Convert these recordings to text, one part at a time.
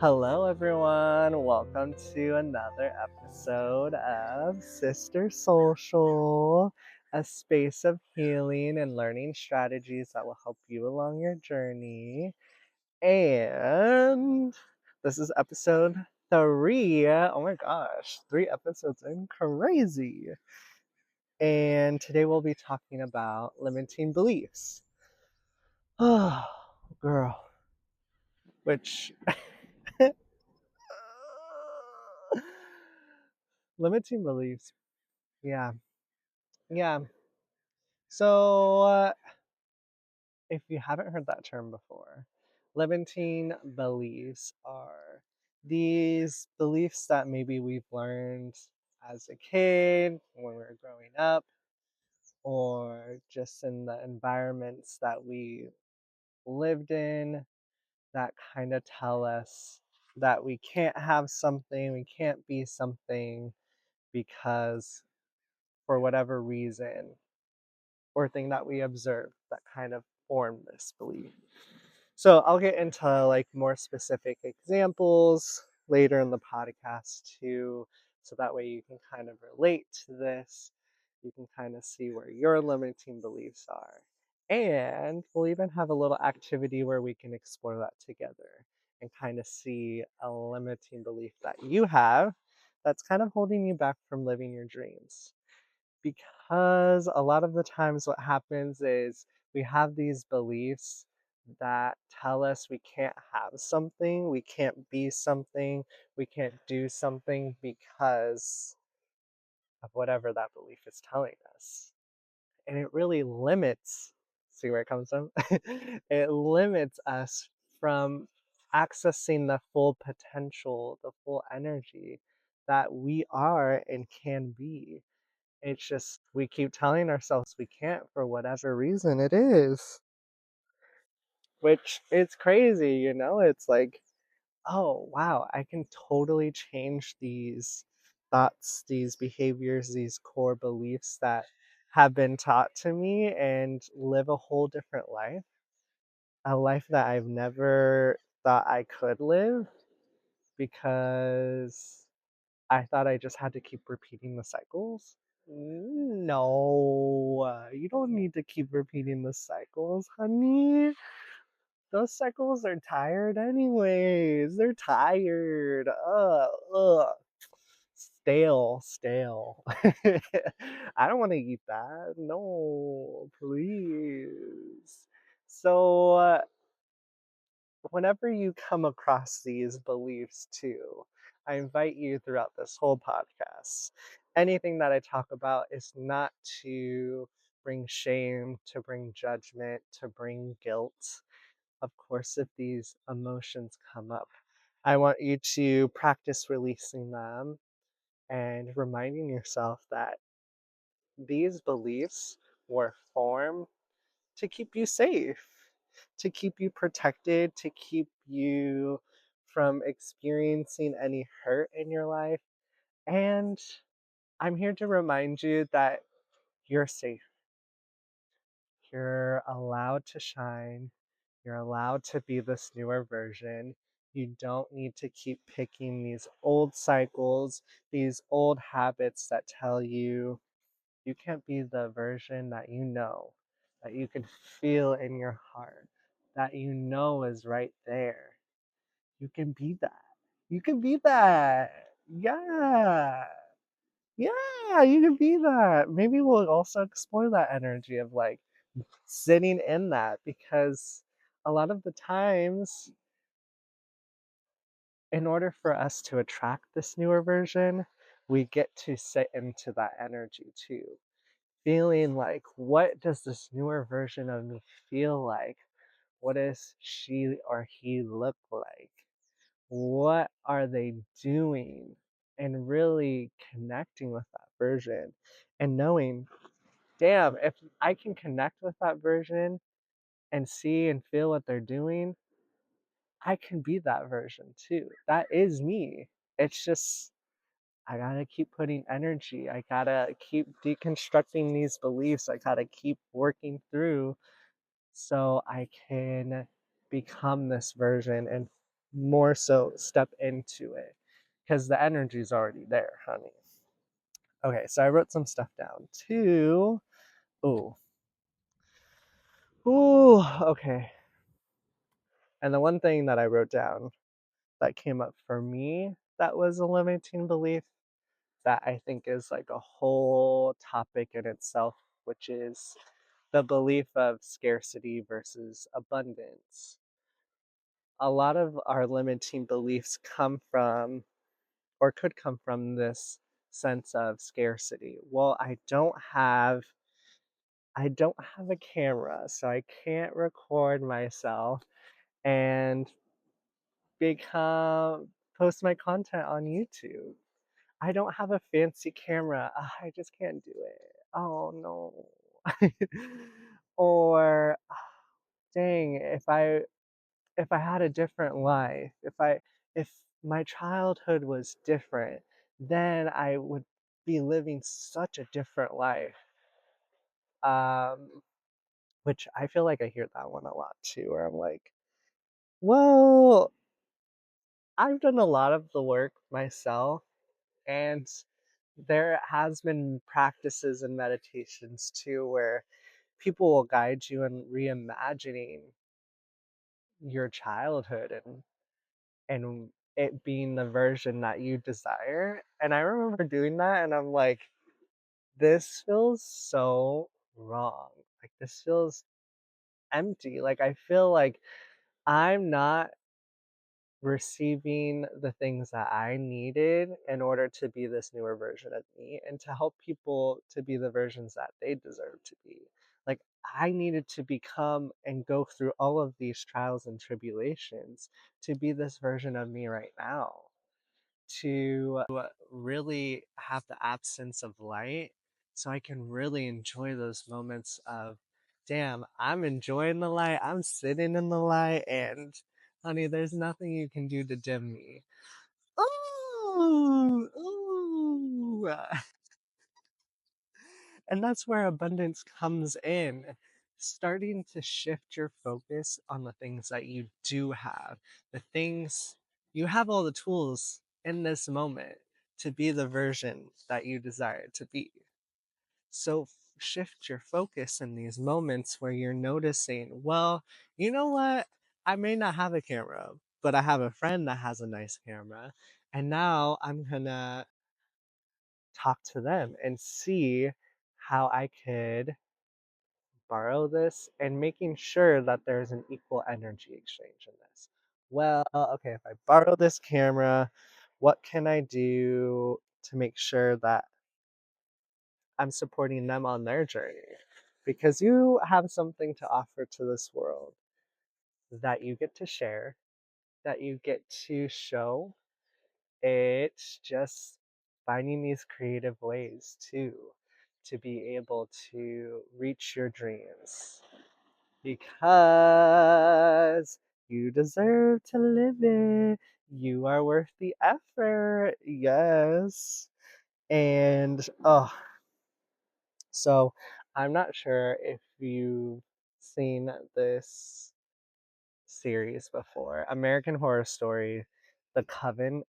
Hello, everyone. Welcome to another episode of Sister Social, a space of healing and learning strategies that will help you along your journey. And this is episode three. Oh my gosh, 3 episodes in, crazy. And today we'll be talking about limiting beliefs. Oh, girl, which limiting beliefs. Yeah. Yeah. So, if you haven't heard that term before, limiting beliefs are these beliefs that maybe we've learned as a kid when we were growing up, or just in the environments that we lived in that kind of tell us that we can't have something, we can't be something because for whatever reason or thing that we observed that kind of form this belief. So I'll get into like more specific examples later in the podcast too, so that way you can kind of relate to this. You can kind of see where your limiting beliefs are. And we'll even have a little activity where we can explore that together and kind of see a limiting belief that you have that's kind of holding you back from living your dreams. Because a lot of the times what happens is we have these beliefs that tell us we can't have something, we can't be something, we can't do something because of whatever that belief is telling us. And it really limits, see where it comes from? It limits us from accessing the full potential, the full energy that we are and can be. It's just we keep telling ourselves we can't for whatever reason it is, which it's crazy, It's like, oh, wow, I can totally change these thoughts, these behaviors, these core beliefs that have been taught to me and live a whole different life, a life that I've never thought I could live because I thought I just had to keep repeating the cycles. No, you don't need to keep repeating the cycles, honey. Those cycles are tired anyways. They're tired. Ugh. Stale, stale. I don't want to eat that. No, please. So, whenever you come across these beliefs too, I invite you throughout this whole podcast. Anything that I talk about is not to bring shame, to bring judgment, to bring guilt. Of course, if these emotions come up, I want you to practice releasing them and reminding yourself that these beliefs were formed to keep you safe, to keep you protected, to keep you from experiencing any hurt in your life. And I'm here to remind you that you're safe. You're allowed to shine. You're allowed to be this newer version. You don't need to keep picking these old cycles, these old habits that tell you you can't be the version that that you can feel in your heart, that is right there. You can be that. You can be that. Yeah. Yeah, you can be that. Maybe we'll also explore that energy of like sitting in that because a lot of the times, in order for us to attract this newer version, we get to sit into that energy too. Feeling like, what does this newer version of me feel like? What does she or he look like? What are they doing? And really connecting with that version and knowing, damn, if I can connect with that version and see and feel what they're doing, I can be that version too. That is me. It's just I gotta keep putting energy. I gotta keep deconstructing these beliefs. I gotta keep working through so I can become this version and more so step into it because the energy's already there, honey. Okay, so I wrote some stuff down too. Ooh. Ooh, okay. And the one thing that I wrote down that came up for me that was a limiting belief that I think is like a whole topic in itself, which is the belief of scarcity versus abundance. A lot of our limiting beliefs come from, or could come from, this sense of scarcity. Well, I don't have a camera, so I can't record myself and become post my content on YouTube. I don't have a fancy camera. I just can't do it. Oh no. Or dang, if I had a different life, if my childhood was different, then I would be living such a different life. Um, which I feel like I hear that one a lot too, where I'm like, well, I've done a lot of the work myself, and there has been practices and meditations too where people will guide you in reimagining your childhood and it being the version that you desire. And I remember doing that and I'm like, this feels so wrong. Like this feels empty. Like I feel like I'm not receiving the things that I needed in order to be this newer version of me and to help people to be the versions that they deserve to be. Like, I needed to become and go through all of these trials and tribulations to be this version of me right now, to really have the absence of light so I can really enjoy those moments of, damn, I'm enjoying the light, I'm sitting in the light, and honey, there's nothing you can do to dim me. Ooh, ooh. And that's where abundance comes in. Starting to shift your focus on the things that you do have, the things you have, all the tools in this moment to be the version that you desire to be. So shift your focus in these moments where you're noticing, well, you know what? I may not have a camera, but I have a friend that has a nice camera. And now I'm gonna talk to them and see how I could borrow this and making sure that there's an equal energy exchange in this. Well, okay, if I borrow this camera, what can I do to make sure that I'm supporting them on their journey? Because you have something to offer to this world that you get to share, that you get to show. It's just finding these creative ways too to be able to reach your dreams because you deserve to live it. You are worth the effort. Yes. And so I'm not sure if you've seen this series before. American Horror Story, the Coven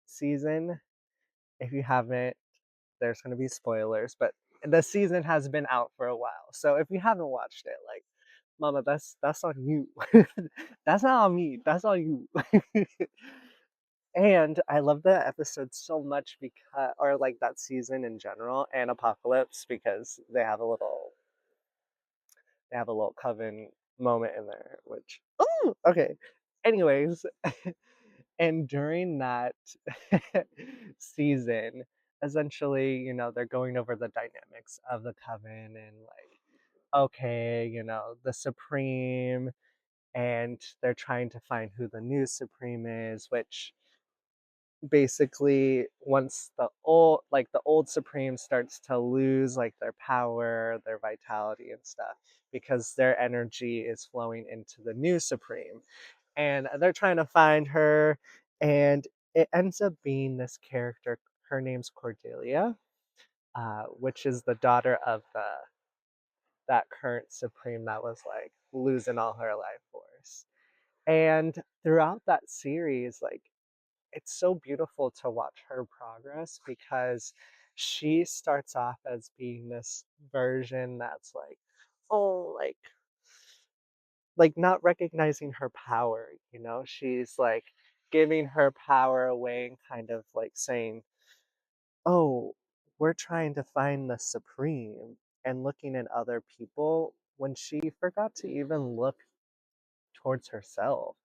season. If you haven't, there's going to be spoilers, but the season has been out for a while. So if you haven't watched it, like, mama, that's on you. That's not on me. That's on you. And I love the episode so much because, or like that season in general, and Apocalypse, because they have a little coven moment in there, which, oh, okay. Anyways, and during that season, essentially, they're going over the dynamics of the coven and like, okay, the Supreme, and they're trying to find who the new Supreme is, which basically once the old Supreme starts to lose like their power, their vitality and stuff, because their energy is flowing into the new Supreme. And they're trying to find her, and it ends up being this character. Her name's Cordelia, which is the daughter of that current Supreme that was like losing all her life force. And throughout that series, like, it's so beautiful to watch her progress because she starts off as being this version that's like, oh, like not recognizing her power, you know? She's like giving her power away and kind of like saying, oh, we're trying to find the supreme, and looking at other people when she forgot to even look towards herself.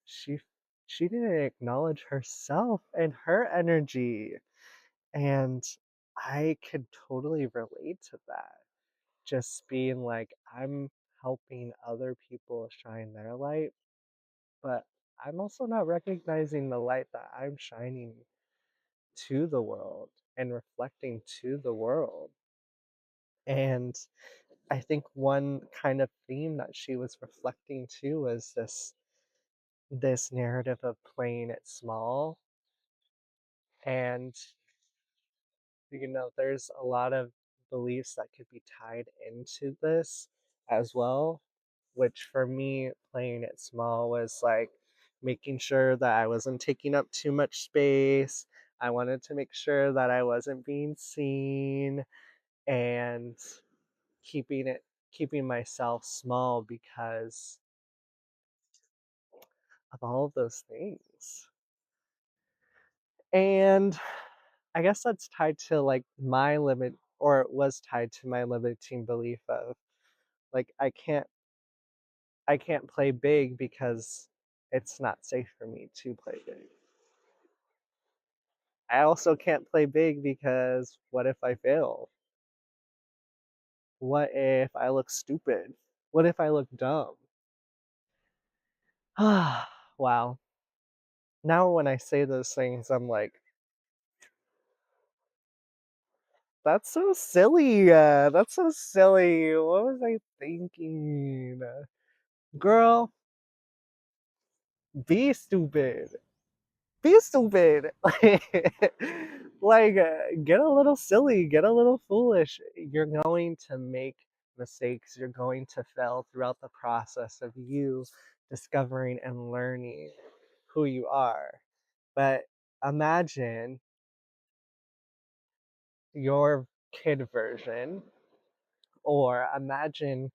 She she didn't acknowledge herself and her energy. And I could totally relate to that. Just being like, I'm helping other people shine their light, but I'm also not recognizing the light that I'm shining to the world and reflecting to the world. And I think one kind of theme that she was reflecting to was this narrative of playing it small. And there's a lot of beliefs that could be tied into this as well, which for me, playing it small was like making sure that I wasn't taking up too much space. I wanted to make sure that I wasn't being seen, and keeping myself small because of all of those things. And I guess that's tied to like my limit, or it was tied to my limiting belief of like I can't play big because it's not safe for me to play big. I also can't play big because what if I fail? What if I look stupid? What if I look dumb? Wow. Now when I say those things, I'm like, that's so silly. That's so silly. What was I thinking? Girl, be stupid. Be stupid. Like, get a little silly, get a little foolish. You're going to make mistakes. You're going to fail throughout the process of you discovering and learning who you are. But imagine your kid version, or imagine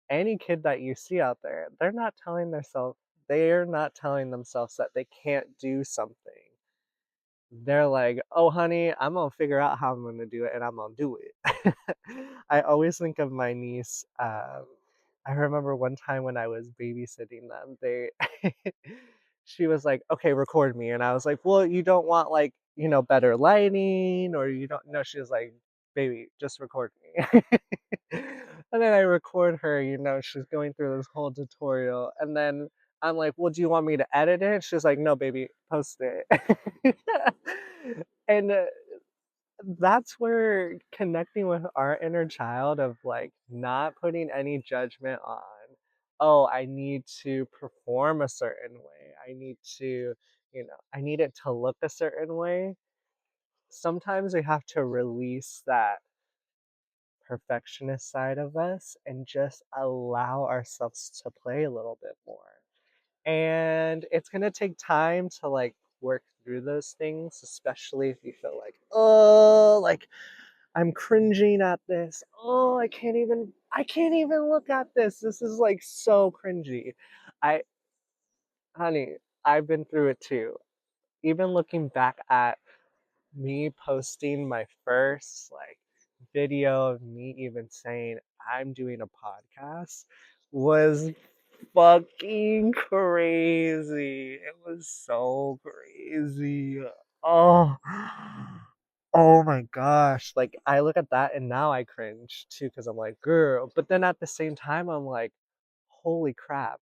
any kid that you see out there. They're not telling themselves that they can't do something. They're like, "Oh, honey, I'm gonna figure out how I'm gonna do it, and I'm gonna do it." I always think of my niece. I remember one time when I was babysitting them, she was like, "Okay, record me," and I was like, "Well, you don't want like better lighting, or you don't?" No, she was like, "Baby, just record me." And then I record her. She's going through this whole tutorial, and then I'm like, well, do you want me to edit it? She's like, no, baby, post it. And that's where connecting with our inner child of like not putting any judgment on, oh, I need to perform a certain way. I need it to look a certain way. Sometimes we have to release that perfectionist side of us and just allow ourselves to play a little bit more. And it's going to take time to like work through those things, especially if you feel like, oh, like I'm cringing at this. Oh, I can't even look at this. This is like so cringy. I Honey, I've been through it too. Even looking back at me posting my first like video of me even saying I'm doing a podcast was fucking crazy. It was so crazy. Oh, oh my gosh. Like, I look at that and now I cringe too because I'm like, girl. But then at the same time, I'm like, holy crap.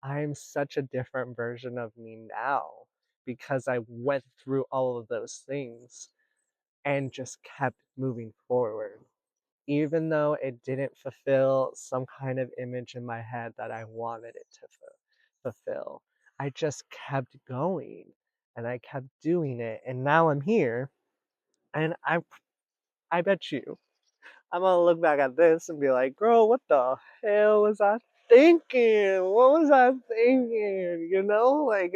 I'm such a different version of me now because I went through all of those things and just kept moving forward. Even though it didn't fulfill some kind of image in my head that I wanted it to fulfill, I just kept going and I kept doing it. And now I'm here. And I bet you I'm gonna look back at this and be like, girl, what the hell was that? thinking? What was I thinking? You know, like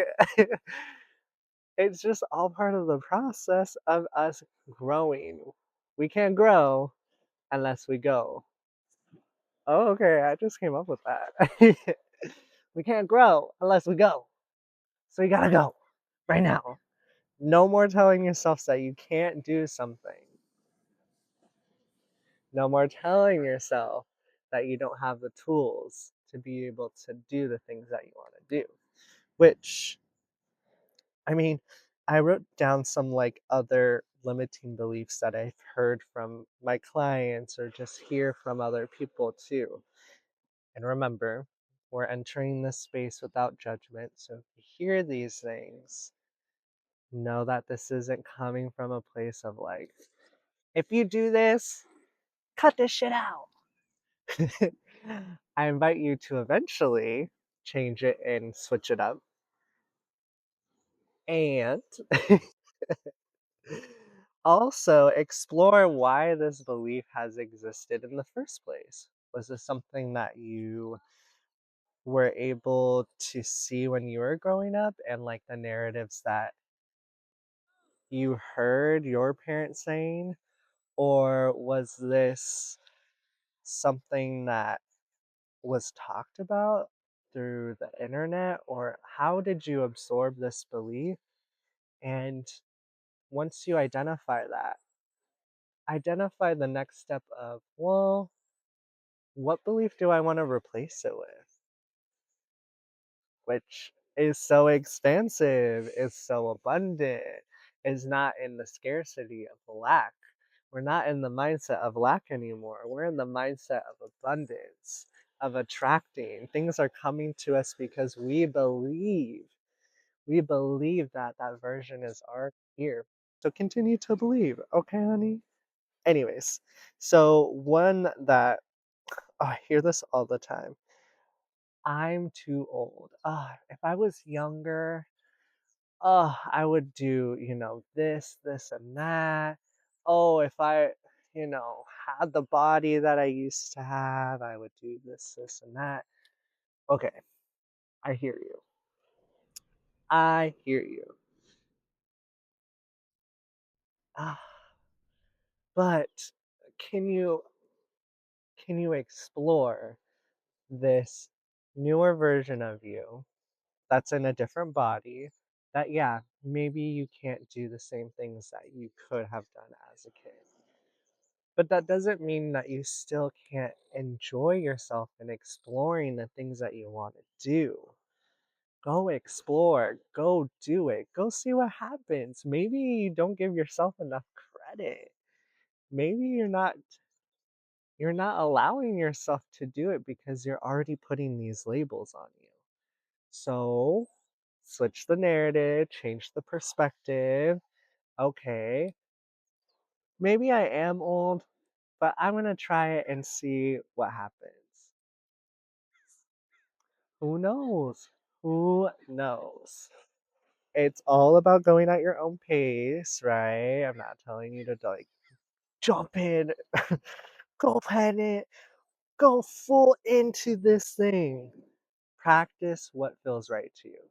it's just all part of the process of us growing. We can't grow unless we go. Oh, okay, I just came up with that. We can't grow unless we go. So you gotta go right now. No more telling yourself that you can't do something. No more telling yourself that you don't have the tools to be able to do the things that you want to do. Which, I mean, I wrote down some like other limiting beliefs that I've heard from my clients or just hear from other people too. And remember, we're entering this space without judgment. So if you hear these things, know that this isn't coming from a place of like, if you do this, cut this shit out. I invite you to eventually change it and switch it up. And also explore why this belief has existed in the first place. Was this something that you were able to see when you were growing up and like the narratives that you heard your parents saying? Or was this something that was talked about through the internet? Or how did you absorb this belief? And once you identify that, identify the next step of, well, what belief do I want to replace it with? Which is so expansive, is so abundant, is not in the scarcity of lack. We're not in the mindset of lack anymore. We're in the mindset of abundance, of attracting. Things are coming to us because we believe that that version is already here. So continue to believe, okay, honey? Anyways, so one that I hear this all the time. I'm too old. If I was younger, I would do, this and that. Oh, if I, had the body that I used to have, I would do this, and that. Okay, I hear you. I hear you. Ah, but can you can you explore this newer version of you that's in a different body that, yeah, maybe you can't do the same things that you could have done as a kid, but that doesn't mean that you still can't enjoy yourself and exploring the things that you want to do. Go explore, go do it, go see what happens. Maybe you don't give yourself enough credit. Maybe you're not allowing yourself to do it because you're already putting these labels on you. So switch the narrative, change the perspective. Okay, maybe I am old, but I'm gonna try it and see what happens. Who knows? Who knows? It's all about going at your own pace, right? I'm not telling you to like jump in, go planet, go full into this thing. Practice what feels right to you.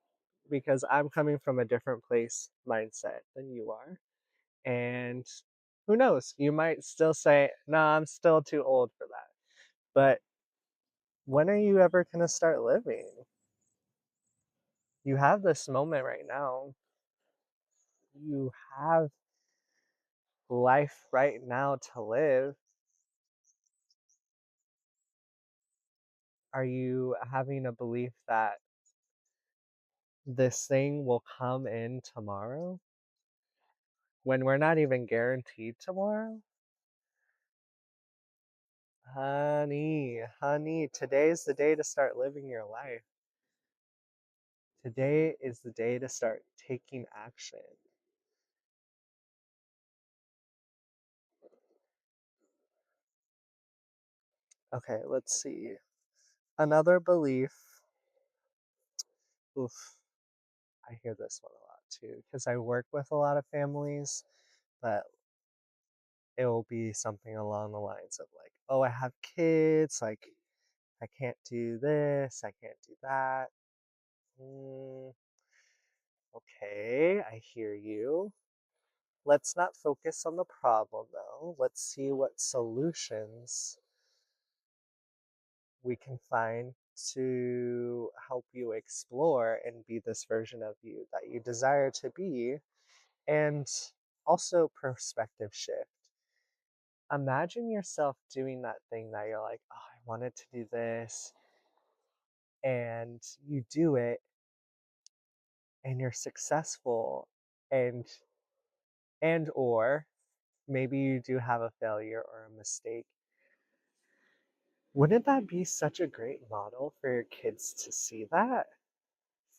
Because I'm coming from a different place mindset than you are. And who knows? You might still say, no, I'm still too old for that. But when are you ever going to start living? You have this moment right now. You have life right now to live. Are you having a belief that this thing will come in tomorrow when we're not even guaranteed tomorrow? Honey, today's the day to start living your life. Today is the day to start taking action. Okay, let's see. Another belief. Oof, I hear this one a lot too because I work with a lot of families, but it will be something along the lines of like, oh, I have kids, like I can't do this, I can't do that. Mm, okay, I hear you. Let's not focus on the problem though. Let's see what solutions we can find to help you explore and be this version of you that you desire to be. And also, perspective shift. Imagine yourself doing that thing that you're like, oh, I wanted to do this, and you do it, and you're successful, and or maybe you do have a failure or a mistake. Wouldn't that be such a great model for your kids to see that?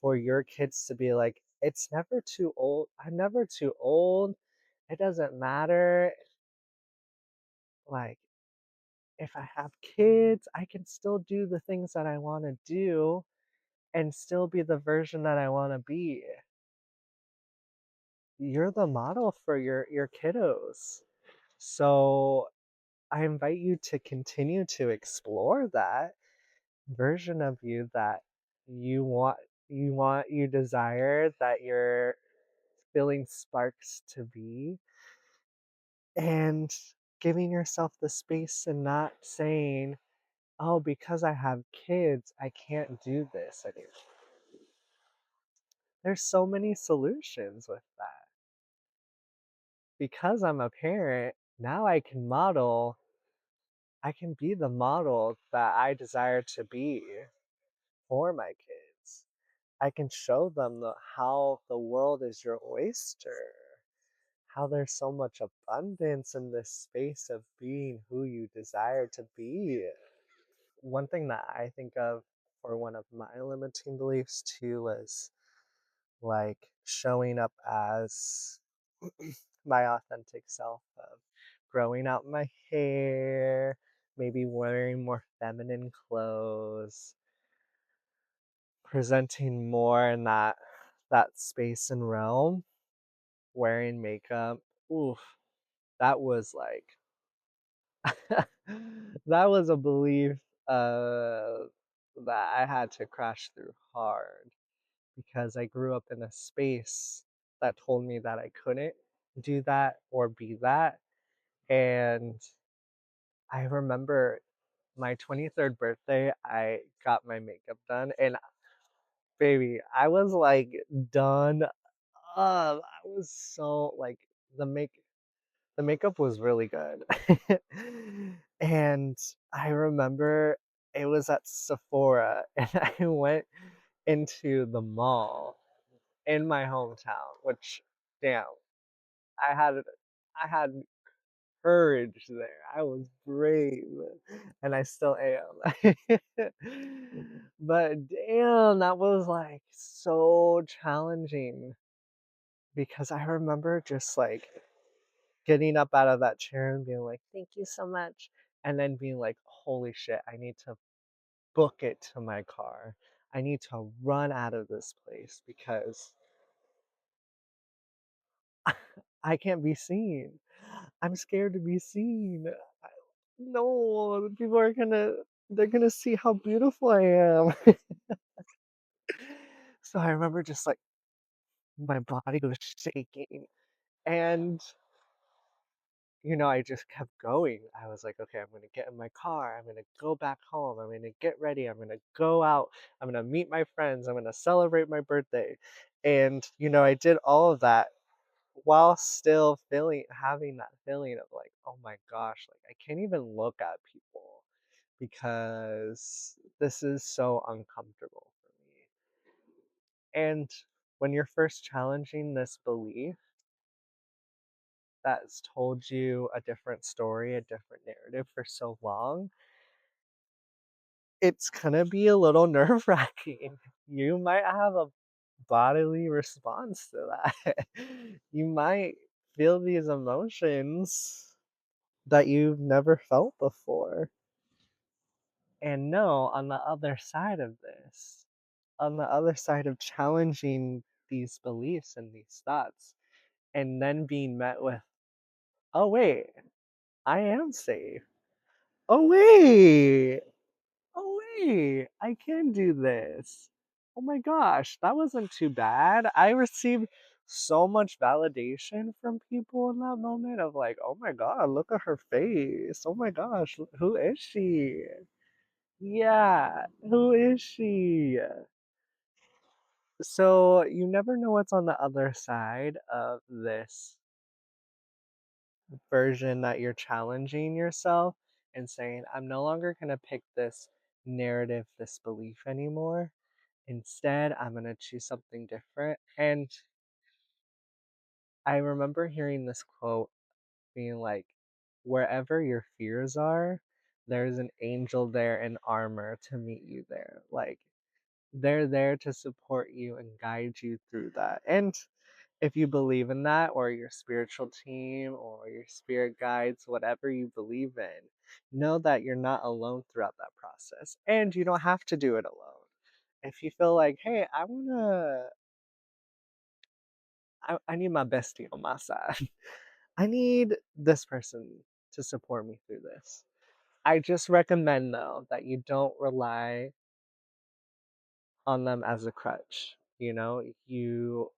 For your kids to be like, it's never too old. I'm never too old. It doesn't matter. Like, if I have kids, I can still do the things that I want to do and still be the version that I want to be. You're the model for your kiddos. So I invite you to continue to explore that version of you that you want you desire, that you're feeling sparks to be, and giving yourself the space and not saying, oh, because I have kids I can't do this anymore. There's so many solutions with that. Because I'm a parent, now I can be the model that I desire to be for my kids. I can show them how the world is your oyster, how there's so much abundance in this space of being who you desire to be. One thing that I think of for one of my limiting beliefs too was like showing up as my authentic self of growing out my hair, maybe wearing more feminine clothes, presenting more in that space and realm, wearing makeup. Oof, that was like that was a belief that I had to crash through hard because I grew up in a space that told me that I couldn't do that or be that. And I remember my 23rd birthday, I got my makeup done, and baby, I was like done up. I was so like the make the makeup was really good. And I remember it was at Sephora and I went into the mall in my hometown, which damn, I had I had courage there. I was brave and I still am. But damn, that was like so challenging because I remember just like getting up out of that chair and being like, thank you so much. And then being like, holy shit, I need to book it to my car. I need to run out of this place because I can't be seen. I'm scared to be seen. No, people are they're gonna see how beautiful I am. So I remember just like my body was shaking. And I just kept going. I was like, okay, I'm going to get in my car. I'm going to go back home. I'm going to get ready. I'm going to go out. I'm going to meet my friends. I'm going to celebrate my birthday. And, I did all of that while still having that feeling of like, oh my gosh, like I can't even look at people because this is so uncomfortable for me. And when you're first challenging this belief, that's told you a different story, a different narrative for so long, it's gonna be a little nerve wracking. You might have a bodily response to that. You might feel these emotions that you've never felt before. And no, on the other side of this, on the other side of challenging these beliefs and these thoughts, and then being met with, oh, wait, I am safe. Oh wait. Oh I can do this. Oh my gosh, that wasn't too bad. I received so much validation from people in that moment of like, oh my god, look at her face. Oh my gosh, who is she? Yeah, who is she? So you never know what's on the other side of this version that you're challenging yourself and saying, I'm no longer going to pick this narrative, this belief anymore. Instead, I'm going to choose something different. And I remember hearing this quote being like, wherever your fears are, there's an angel there in armor to meet you there. Like, they're there to support you and guide you through that. And if you believe in that, or your spiritual team, or your spirit guides, whatever you believe in, know that you're not alone throughout that process. And you don't have to do it alone. If you feel like, hey, I need my bestie on my side. I need this person to support me through this. I just recommend though that you don't rely on them as a crutch. You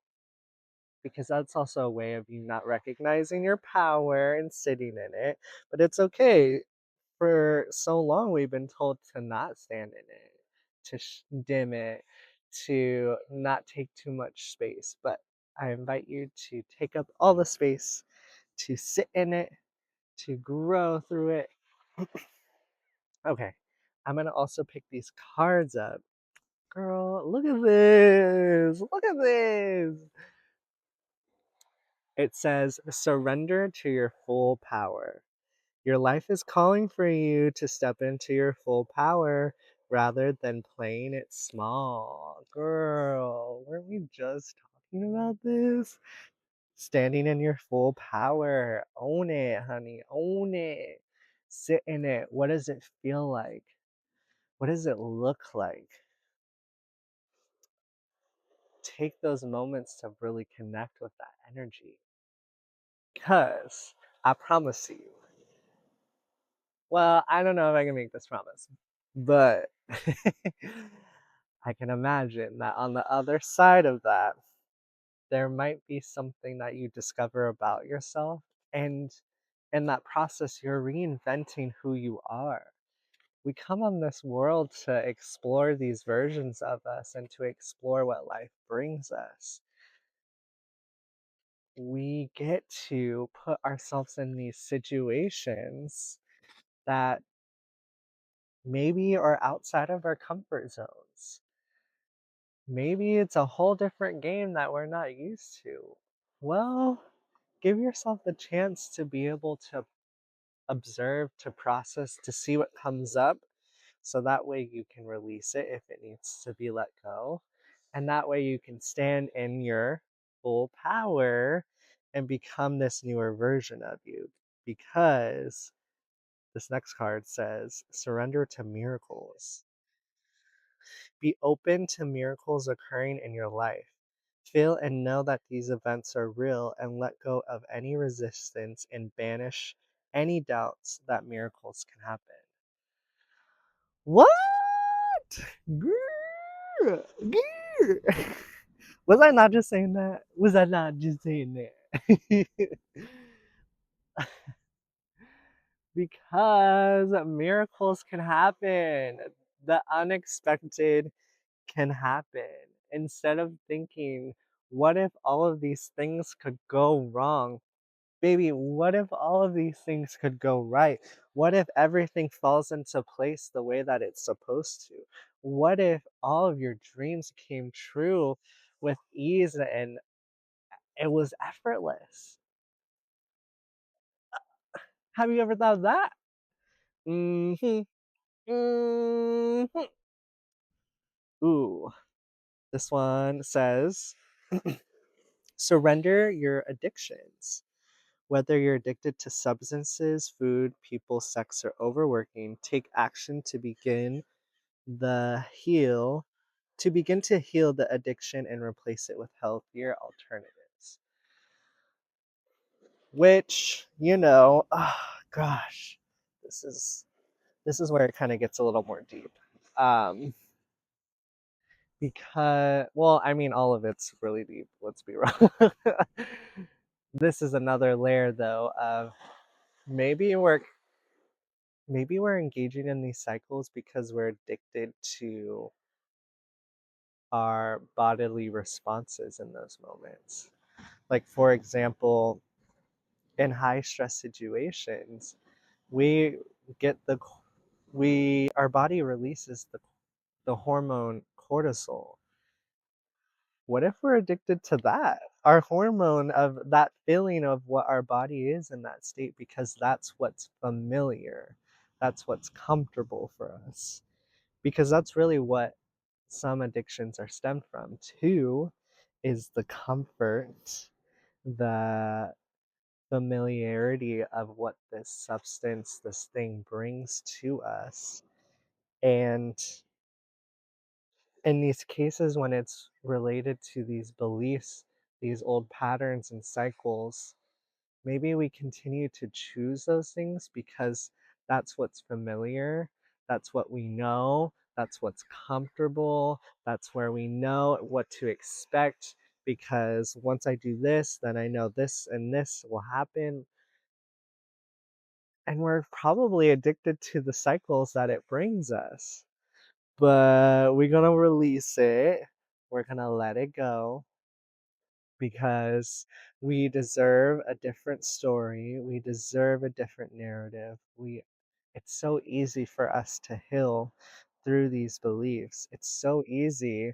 because that's also a way of you not recognizing your power and sitting in it. But it's okay. For so long, we've been told to not stand in it, to dim it, to not take too much space. But I invite you to take up all the space, to sit in it, to grow through it. Okay, I'm going to also pick these cards up. Girl, look at this. Look at this. It says, surrender to your full power. Your life is calling for you to step into your full power rather than playing it small. Girl, weren't we just talking about this? Standing in your full power. Own it, honey. Own it. Sit in it. What does it feel like? What does it look like? Take those moments to really connect with that energy. Because I promise you, well, I don't know if I can make this promise, but I can imagine that on the other side of that, there might be something that you discover about yourself. And in that process, you're reinventing who you are. We come on this world to explore these versions of us and to explore what life brings us. We get to put ourselves in these situations that maybe are outside of our comfort zones. Maybe it's a whole different game that we're not used to. Well, give yourself the chance to be able to observe, to process, to see what comes up, so that way you can release it if it needs to be let go. And that way you can stand in your full power and become this newer version of you. Because this next card says, surrender to miracles. Be open to miracles occurring in your life. Feel and know that these events are real and let go of any resistance and banish any doubts that miracles can happen. What? Grr, grr. Was I not just saying that? Was I not just saying that? Because miracles can happen. The unexpected can happen. Instead of thinking, what if all of these things could go wrong? Baby, what if all of these things could go right? What if everything falls into place the way that it's supposed to? What if all of your dreams came true with ease and it was effortless? Have you ever thought of that? Mm-hmm. Mm-hmm. Ooh, this one says, surrender your addictions. Whether you're addicted to substances, food, people, sex, or overworking, take action the heal to begin to heal the addiction and replace it with healthier alternatives. Which, oh gosh, this is this is where it kind of gets a little more deep. Um, because, well, I mean, all of it's really deep, let's be real. This is another layer, though, of maybe we're maybe we're engaging in these cycles because we're addicted to our bodily responses in those moments. Like, for example, in high stress situations, we get the we our body releases the hormone cortisol. What if we're addicted to that? Our hormone of that feeling of what our body is in that state, because that's what's familiar. That's what's comfortable for us. Because that's really what some addictions are stemmed from. Two is the comfort, the familiarity of what this substance, this thing brings to us. And in these cases, when it's related to these beliefs, these old patterns and cycles, maybe we continue to choose those things because that's what's familiar, that's what we know, that's what's comfortable, that's where we know what to expect. Because once I do this, then I know this and this will happen. And we're probably addicted to the cycles that it brings us. But we're gonna release it. We're gonna let it go because we deserve a different story. We deserve a different narrative. It's so easy for us to heal through these beliefs. It's so easy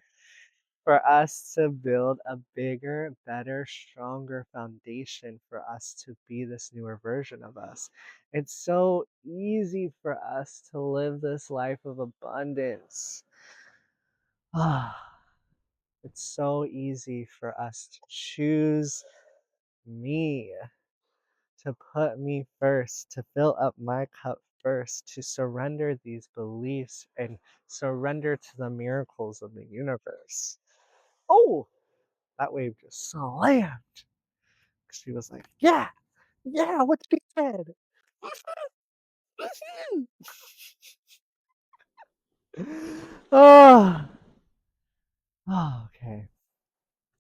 for us to build a bigger, better, stronger foundation for us to be this newer version of us. It's so easy for us to live this life of abundance. It's so easy for us to choose me, to put me first, to fill up my cup first, to surrender these beliefs and surrender to the miracles of the universe. Oh, that wave just slammed. She was like, yeah, yeah, what she said. Oh, okay.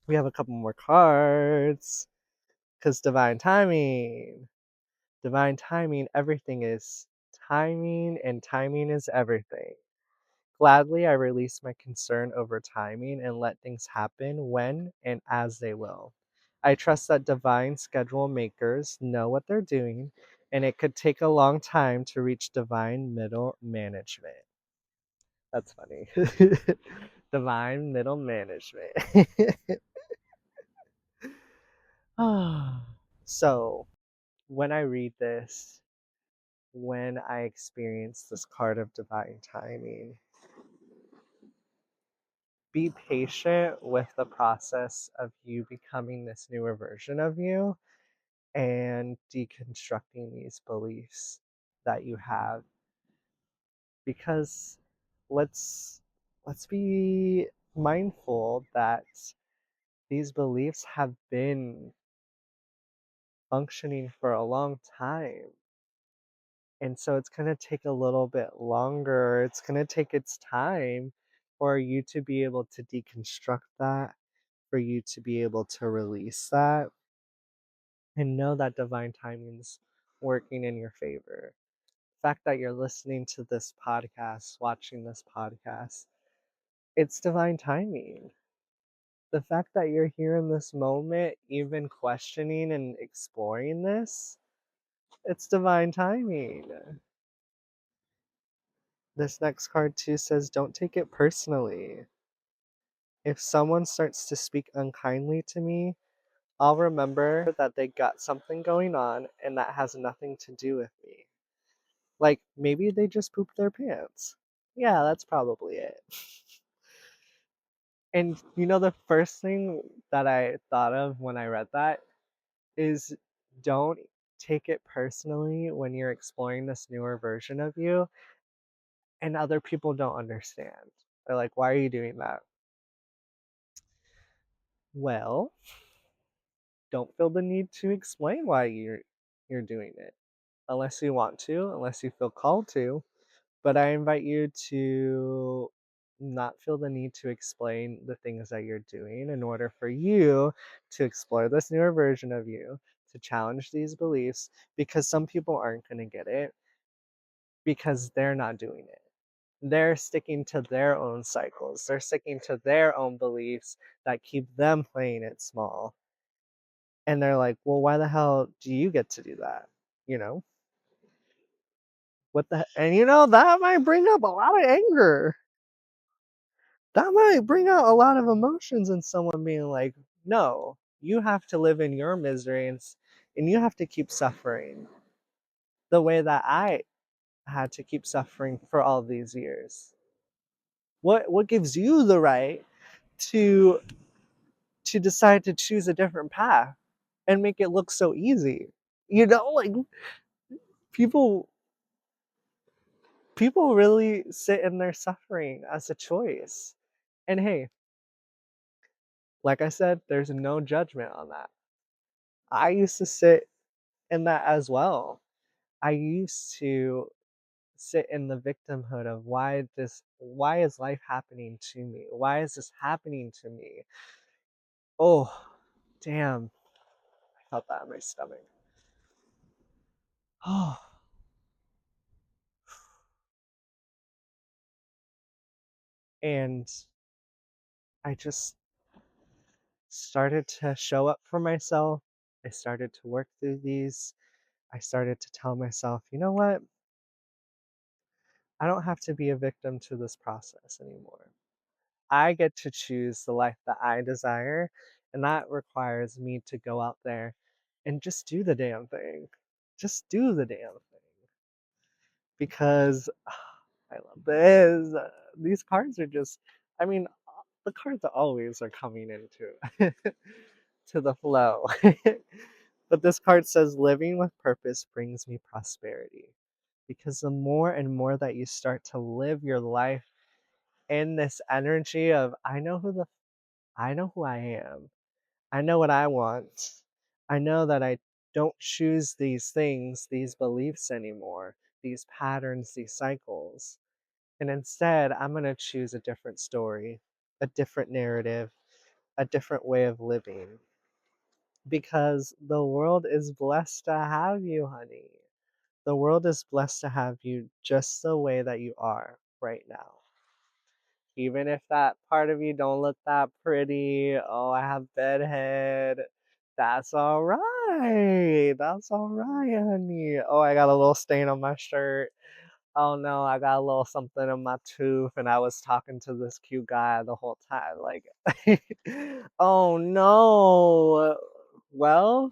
We have a couple more cards. Because divine timing. Divine timing, everything is timing, and timing is everything. Gladly, I release my concern over timing and let things happen when and as they will. I trust that divine schedule makers know what they're doing, and it could take a long time to reach divine middle management. That's funny. Divine middle management. So, when I read this, when I experience this card of divine timing, be patient with the process of you becoming this newer version of you and deconstructing these beliefs that you have, because let's let's be mindful that these beliefs have been functioning for a long time. And so it's going to take a little bit longer. It's going to take its time for you to be able to deconstruct that, for you to be able to release that, and know that divine timing's working in your favor. The fact that you're listening to this podcast, watching this podcast, it's divine timing. The fact that you're here in this moment, even questioning and exploring this, it's divine timing. This next card too says, don't take it personally. If someone starts to speak unkindly to me, I'll remember that they got something going on and that has nothing to do with me. Like, maybe they just pooped their pants. Yeah, that's probably it. And the first thing that I thought of when I read that is, don't take it personally when you're exploring this newer version of you and other people don't understand. They're like, why are you doing that? Well, don't feel the need to explain why you're doing it unless you want to, unless you feel called to. But I invite you to not feel the need to explain the things that you're doing in order for you to explore this newer version of you, to challenge these beliefs, because some people aren't going to get it because they're not doing it. They're sticking to their own cycles, they're sticking to their own beliefs that keep them playing it small. And they're like, well, why the hell do you get to do that? You know? And that might bring up a lot of anger. That might bring out a lot of emotions in someone being like, no, you have to live in your misery and you have to keep suffering the way that I had to keep suffering for all these years. What gives you the right to decide to choose a different path and make it look so easy? Like people people really sit in their suffering as a choice. And hey, like I said, there's no judgment on that. I used to sit in that as well. I used to sit in the victimhood of why is life happening to me? Why is this happening to me? Oh, damn. I felt that in my stomach. Oh, and I just started to show up for myself. I started to work through these. I started to tell myself, you know what? I don't have to be a victim to this process anymore. I get to choose the life that I desire, and that requires me to go out there and just do the damn thing. Just do the damn thing. Because I love this. These cards are just, I mean, the cards always are coming into to the flow. But this card says living with purpose brings me prosperity. Because the more and more that you start to live your life in this energy of I know who I am. I know what I want. I know that I don't choose these things, these beliefs anymore, these patterns, these cycles. And instead, I'm going to choose a different story, a different narrative, a different way of living. Because the world is blessed to have you, honey. The world is blessed to have you just the way that you are right now. Even if that part of you don't look that pretty, oh, I have bedhead. That's all right. That's all right, honey. Oh, I got a little stain on my shirt. Oh no, I got a little something in my tooth, and I was talking to this cute guy the whole time. Like, oh no. Well,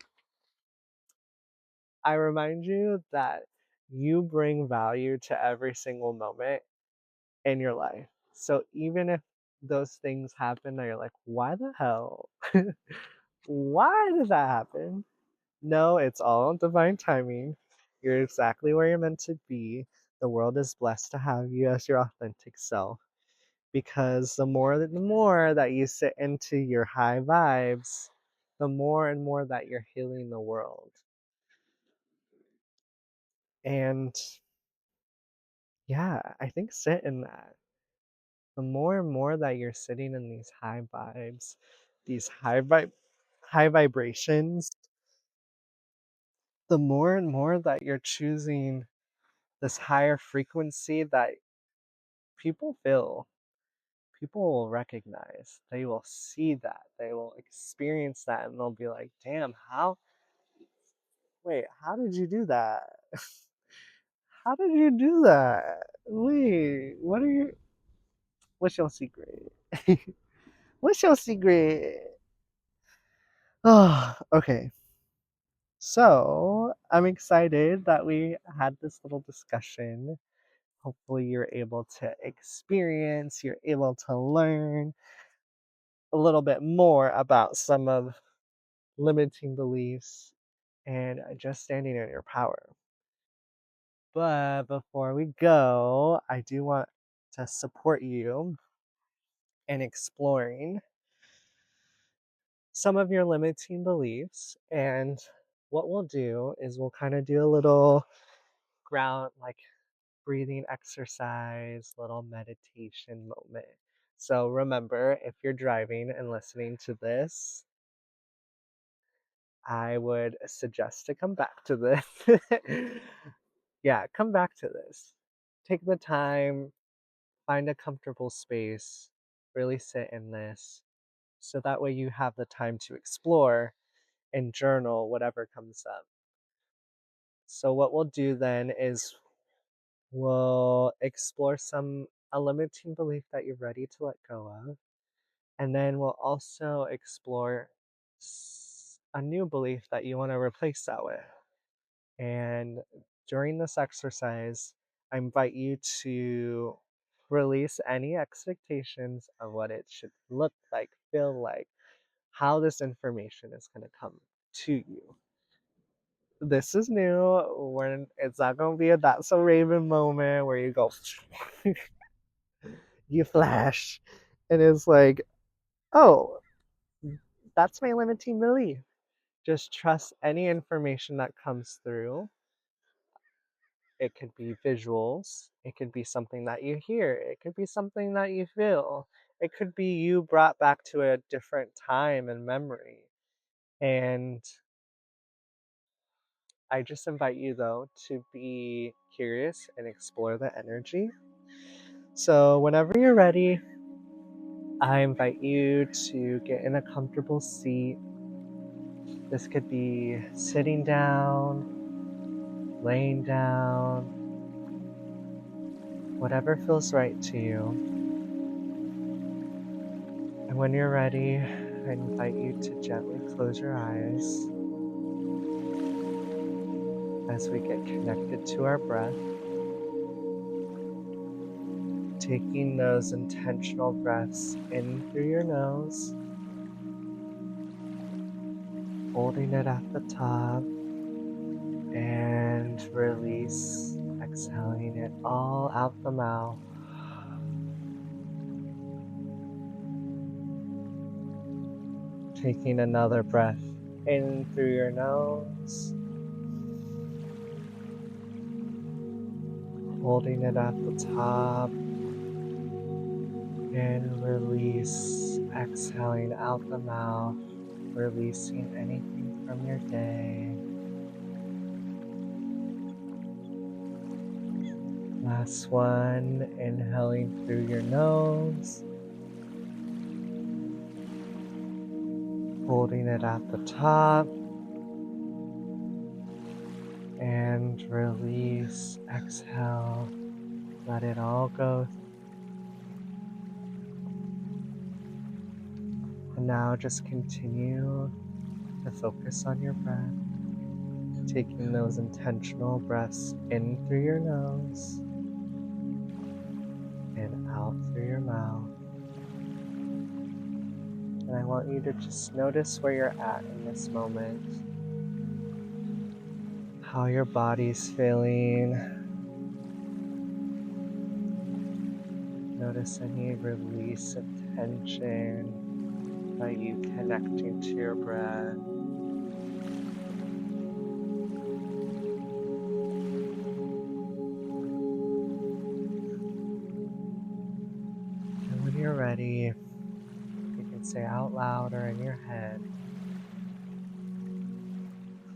I remind you that you bring value to every single moment in your life. So even if those things happen that you're like, why the hell? Why did that happen? No, it's all divine timing. You're exactly where you're meant to be. The world is blessed to have you as your authentic self. Because the more that you sit into your high vibes, the more and more that you're healing the world. And yeah, I think sit in that. The more and more that you're sitting in these high vibes, these high vibrations, the more and more that you're choosing this higher frequency that people feel, people will recognize, they will see that, they will experience that, and they'll be like, damn, how did you do that? How did you do that? Wait, what's your secret? What's your secret? Oh, okay. So I'm excited that we had this little discussion. Hopefully, you're able to experience, you're able to learn a little bit more about some of limiting beliefs and just standing in your power. But before we go, I do want to support you in exploring some of your limiting beliefs. And what we'll do is we'll kind of do a little ground, like breathing exercise, little meditation moment. So remember, if you're driving and listening to this, I would suggest to come back to this. Yeah, come back to this. Take the time, find a comfortable space, really sit in this, so that way you have the time to explore and journal whatever comes up. So, what we'll do then is we'll explore a limiting belief that you're ready to let go of, and then we'll also explore a new belief that you want to replace that with. And during this exercise, I invite you to release any expectations of what it should look like, feel like, how this information is going to come to you. This is new. It's not going to be a That's So Raven moment where you go, you flash, and it's like, oh, that's my limiting belief. Just trust any information that comes through. It could be visuals. It could be something that you hear. It could be something that you feel. It could be you brought back to a different time and memory. And I just invite you, though, to be curious and explore the energy. So, whenever you're ready, I invite you to get in a comfortable seat. This could be sitting down, laying down, whatever feels right to you. And when you're ready, I invite you to gently close your eyes as we get connected to our breath, taking those intentional breaths in through your nose, holding it at the top, and release, exhaling it all out the mouth. Taking another breath in through your nose, holding it at the top, and release, exhaling out the mouth, releasing anything from your day. Last one, inhaling through your nose, holding it at the top, and release, exhale, let it all go. And now just continue to focus on your breath, taking those intentional breaths in through your nose and out through your mouth. And I want you to just notice where you're at in this moment, how your body's feeling. Notice any release of tension by you connecting to your breath. And when you're ready, you can say out loud or in your head,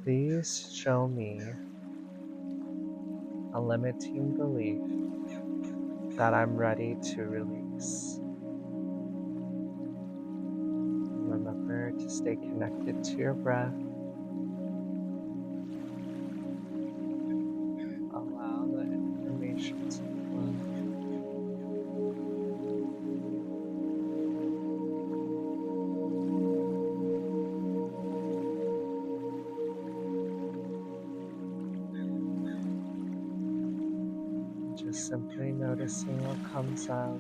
please show me a limiting belief that I'm ready to release. Remember to stay connected to your breath. Allow the information to flow. Just simply noticing what comes up.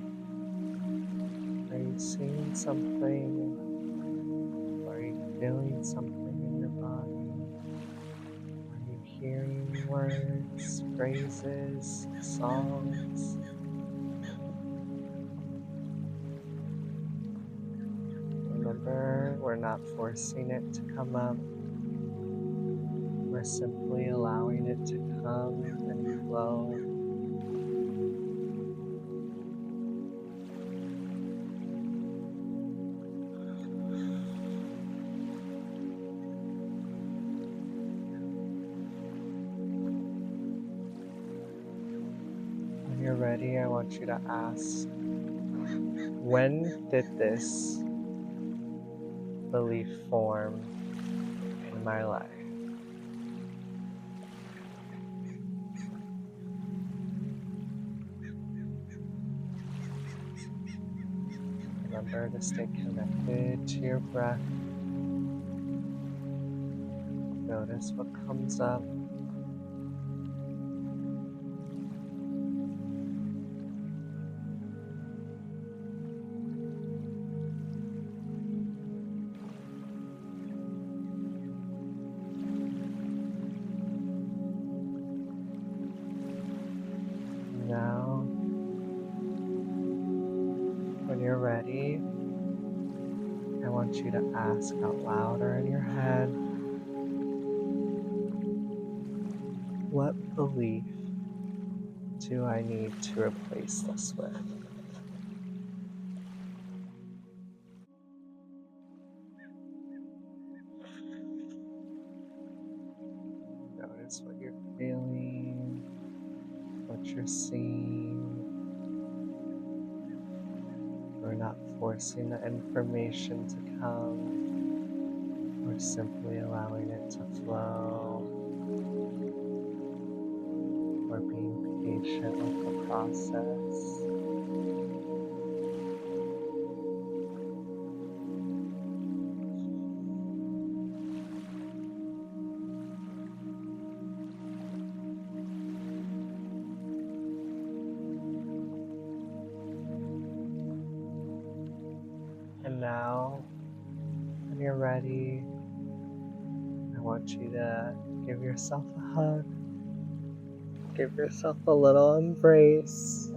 Are you seeing something? Are you feeling something in your body? Are you hearing words, phrases, songs? Remember, we're not forcing it to come up. We're simply allowing it to come and flow. When you're ready, I want you to ask, when did this belief form in my life? Remember to stay connected to your breath. Notice what comes up. Now, when you're ready, I want you to ask out loud or in your head, what belief do I need to replace this with? Notice what you're feeling, what you're seeing. We're not forcing the information to come, we're simply allowing it to flow. We're being patient with the process. And now, when you're ready, I want you to give yourself a hug. Give yourself a little embrace.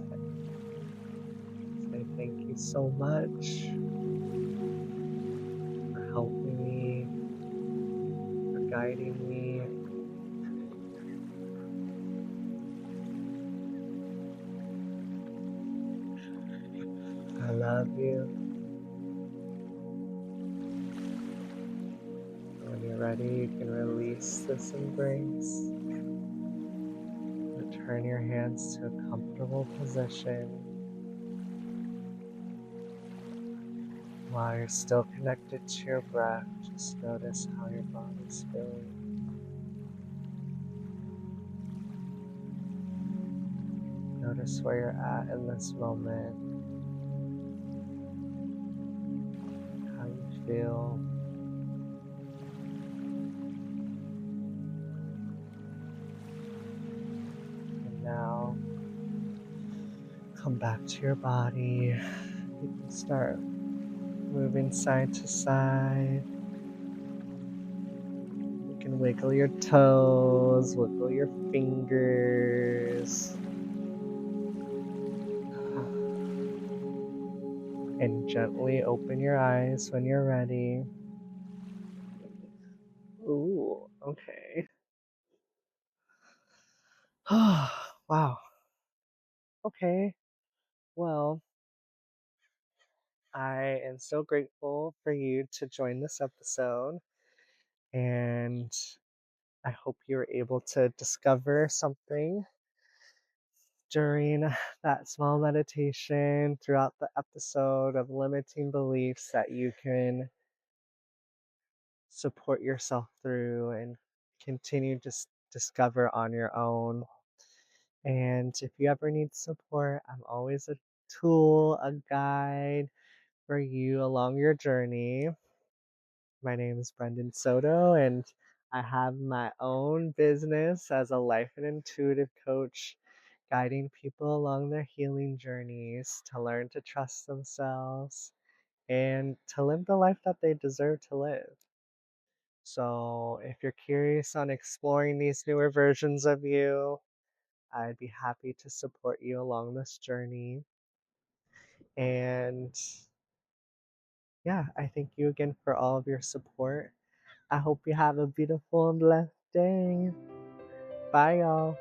Say thank you so much for helping me, for guiding me. I love you. When you're ready, you can release this embrace. Return your hands to a comfortable position. While you're still connected to your breath, just notice how your body's feeling. Notice where you're at in this moment, how you feel. And now, come back to your body. You can start moving side to side. You can wiggle your toes, wiggle your fingers. And gently open your eyes when you're ready. Ooh, okay. Wow. Okay. Well, I am so grateful for you to join this episode, and I hope you were able to discover something during that small meditation throughout the episode of limiting beliefs that you can support yourself through and continue to discover on your own. And if you ever need support, I'm always a tool, a guide for you along your journey. My name is Brendan Soto, and I have my own business as a life and intuitive coach, guiding people along their healing journeys to learn to trust themselves and to live the life that they deserve to live. So, if you're curious on exploring these newer versions of you, I'd be happy to support you along this journey. And yeah, I thank you again for all of your support. I hope you have a beautiful and blessed day. Bye, y'all.